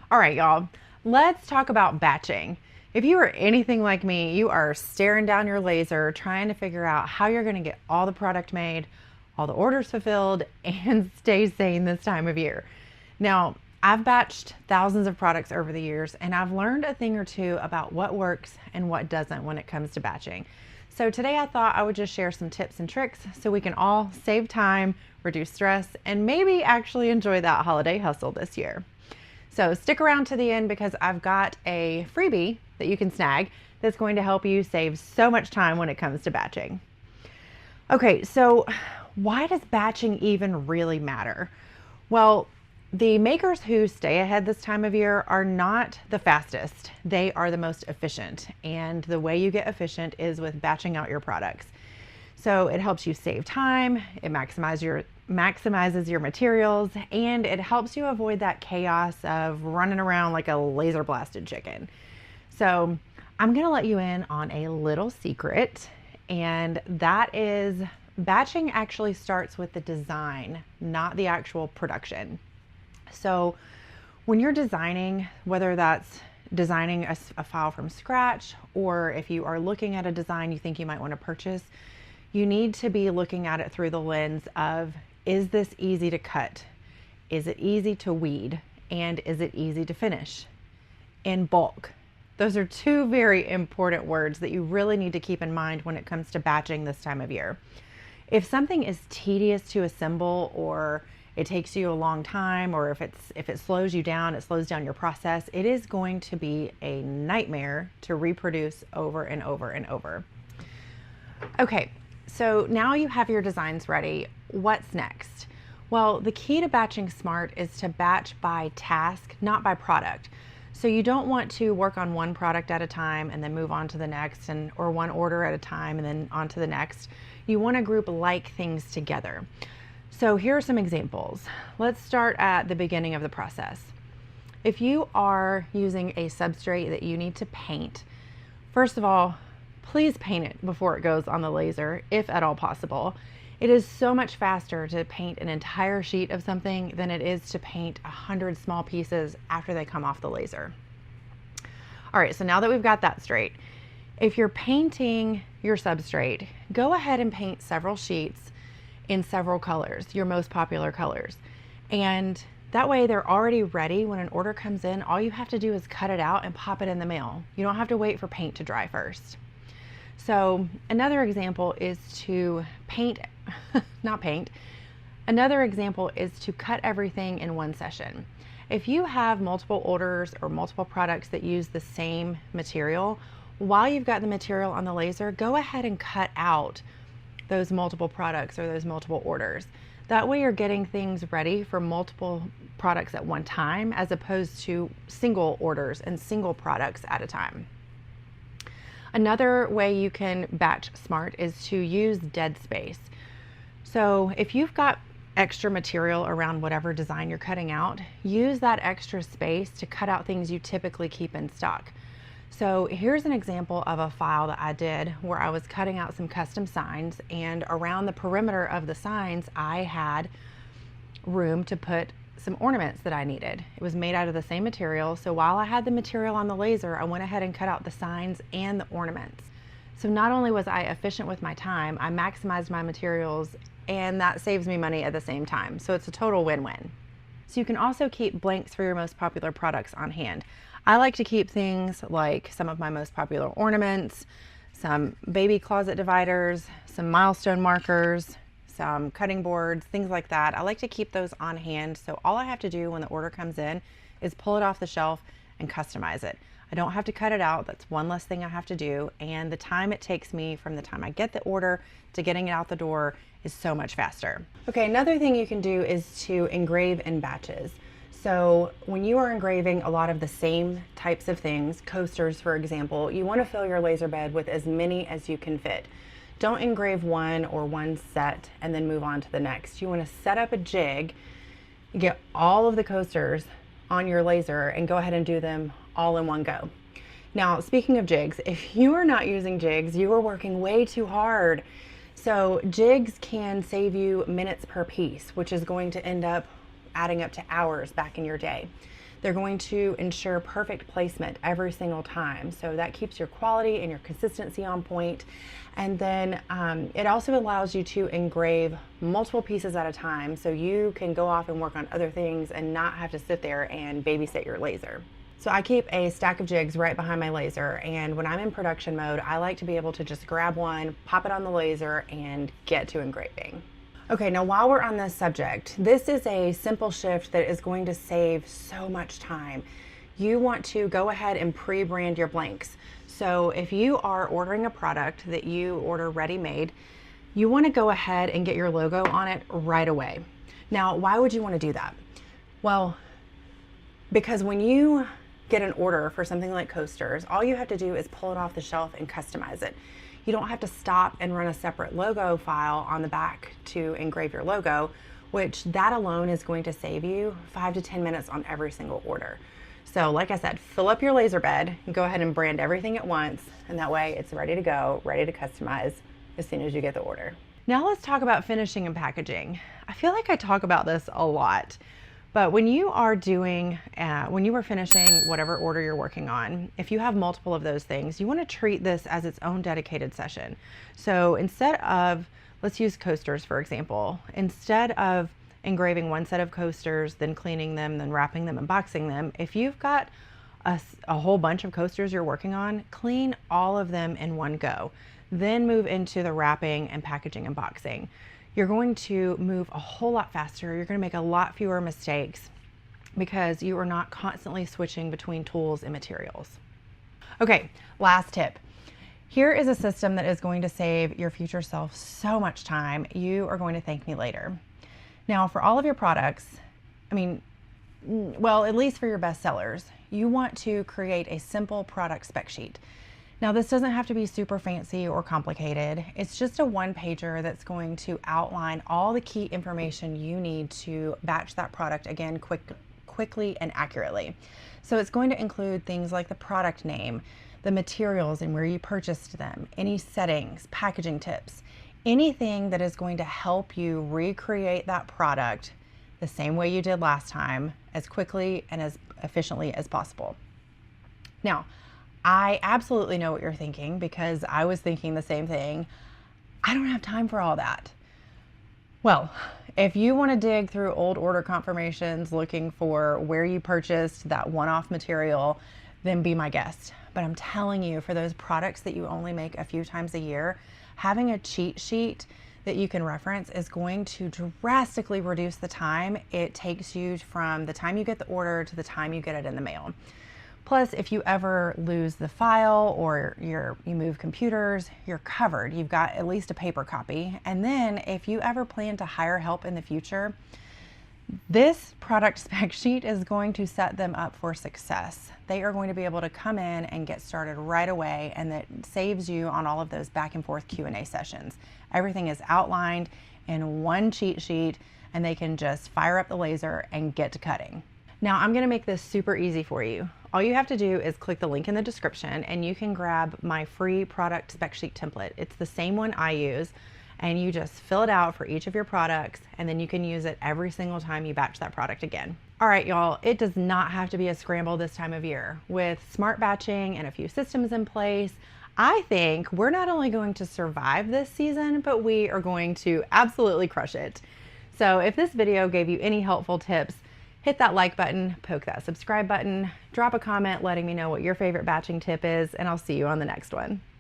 All right, y'all, let's talk about batching. If you are anything like me, you are staring down your laser trying to figure out how you're going to get all the product made, all the orders fulfilled, and stay sane this time of year. Now, I've batched thousands of products over the years, and I've learned a thing or two about what works and what doesn't when it comes to batching. So today I thought I would just share some tips and tricks so we can all save time, reduce stress, and maybe actually enjoy that holiday hustle this year. So stick around to the end because I've got a freebie that you can snag that's going to help you save so much time when it comes to batching. Okay, so why does batching even really matter? Well, the makers who stay ahead this time of year are not the fastest. They are the most efficient. And the way you get efficient is with batching out your products. So it helps you save time, it maximizes your materials, and it helps you avoid that chaos of running around like a laser blasted chicken. So I'm gonna let you in on a little secret, and that is batching actually starts with the design, not the actual production. So when you're designing, whether that's designing a file from scratch, or if you are looking at a design you think you might want to purchase, you need to be looking at it through the lens of, is this easy to cut? Is it easy to weed? And is it easy to finish? In bulk. Those are two very important words that you really need to keep in mind when it comes to batching this time of year. If something is tedious to assemble, or it takes you a long time, or if it slows you down, it slows down your process, it is going to be a nightmare to reproduce over and over and over. Okay, so now you have your designs ready. What's next? Well, the key to batching smart is to batch by task, not by product. So you don't want to work on one product at a time and then move on to the next, or one order at a time and then on to the next. You want to group like things together. So here are some examples. Let's start at the beginning of the process. If you are using a substrate that you need to paint, first of all, please paint it before it goes on the laser, if at all possible. It is so much faster to paint an entire sheet of something than it is to paint 100 small pieces after they come off the laser. All right, so now that we've got that straight, if you're painting your substrate, go ahead and paint several sheets in several colors, your most popular colors. And that way they're already ready when an order comes in. All you have to do is cut it out and pop it in the mail. You don't have to wait for paint to dry first. So another example is to another example is to cut everything in one session. If you have multiple orders or multiple products that use the same material, while you've got the material on the laser, go ahead and cut out those multiple products or those multiple orders. That way you're getting things ready for multiple products at one time, as opposed to single orders and single products at a time. Another way you can batch smart is to use dead space. So if you've got extra material around whatever design you're cutting out, use that extra space to cut out things you typically keep in stock. So here's an example of a file that I did where I was cutting out some custom signs, and around the perimeter of the signs I had room to put some ornaments that I needed. It was made out of the same material, so while I had the material on the laser, I went ahead and cut out the signs and the ornaments. So not only was I efficient with my time, I maximized my materials, and that saves me money at the same time. So it's a total win-win. So you can also keep blanks for your most popular products on hand. I like to keep things like some of my most popular ornaments, some baby closet dividers, some milestone markers, some cutting boards, things like that. I like to keep those on hand, so all I have to do when the order comes in is pull it off the shelf and customize it. I don't have to cut it out. That's one less thing I have to do, and the time it takes me from the time I get the order to getting it out the door is so much faster. Okay, another thing you can do is to engrave in batches. So when you are engraving a lot of the same types of things, coasters for example, you want to fill your laser bed with as many as you can fit. Don't engrave one or one set and then move on to the next. You want to set up a jig, get all of the coasters on your laser, and go ahead and do them all in one go. Now, speaking of jigs, if you are not using jigs, you are working way too hard. So jigs can save you minutes per piece, which is going to end up adding up to hours back in your day. They're going to ensure perfect placement every single time. So that keeps your quality and your consistency on point. And then it also allows you to engrave multiple pieces at a time, so you can go off and work on other things and not have to sit there and babysit your laser. So I keep a stack of jigs right behind my laser, and when I'm in production mode, I like to be able to just grab one, pop it on the laser, and get to engraving. Okay, now while we're on this subject, this is a simple shift that is going to save so much time. You want to go ahead and pre-brand your blanks. So if you are ordering a product that you order ready-made, you want to go ahead and get your logo on it right away. Now, why would you want to do that? Well, because when you get an order for something like coasters, all you have to do is pull it off the shelf and customize it. You don't have to stop and run a separate logo file on the back to engrave your logo, which that alone is going to save you 5 to 10 minutes on every single order. So like I said, fill up your laser bed and go ahead and brand everything at once, and that way it's ready to go, ready to customize as soon as you get the order. Now let's talk about finishing and packaging. I feel like I talk about this a lot, but when you are finishing whatever order you're working on, if you have multiple of those things, you want to treat this as its own dedicated session. So instead of, let's use coasters for example, instead of engraving one set of coasters, then cleaning them, then wrapping them and boxing them, if you've got a whole bunch of coasters you're working on, clean all of them in one go. Then move into the wrapping and packaging and boxing. You're going to move a whole lot faster. You're going to make a lot fewer mistakes because you are not constantly switching between tools and materials. Okay, last tip. Here is a system that is going to save your future self so much time. You are going to thank me later. Now, for all of your products, well, at least for your best sellers, you want to create a simple product spec sheet. Now, this doesn't have to be super fancy or complicated. It's just a one-pager that's going to outline all the key information you need to batch that product again quickly and accurately. So it's going to include things like the product name, the materials and where you purchased them, any settings, packaging tips, anything that is going to help you recreate that product the same way you did last time, as quickly and as efficiently as possible. Now, I absolutely know what you're thinking, because I was thinking the same thing. I don't have time for all that. Well, if you want to dig through old order confirmations looking for where you purchased that one-off material, then be my guest. But I'm telling you, for those products that you only make a few times a year, having a cheat sheet that you can reference is going to drastically reduce the time it takes you from the time you get the order to the time you get it in the mail. Plus, if you ever lose the file or you move computers, you're covered. You've got at least a paper copy. And then if you ever plan to hire help in the future, this product spec sheet is going to set them up for success. They are going to be able to come in and get started right away, and that saves you on all of those back and forth Q&A sessions. Everything is outlined in one cheat sheet, and they can just fire up the laser and get to cutting. Now, I'm going to make this super easy for you. All you have to do is click the link in the description and you can grab my free product spec sheet template. It's the same one I use, and you just fill it out for each of your products, and then you can use it every single time you batch that product again. All right, y'all, it does not have to be a scramble this time of year. With smart batching and a few systems in place, I think we're not only going to survive this season, but we are going to absolutely crush it. So if this video gave you any helpful tips, hit that like button, poke that subscribe button, drop a comment letting me know what your favorite batching tip is, and I'll see you on the next one.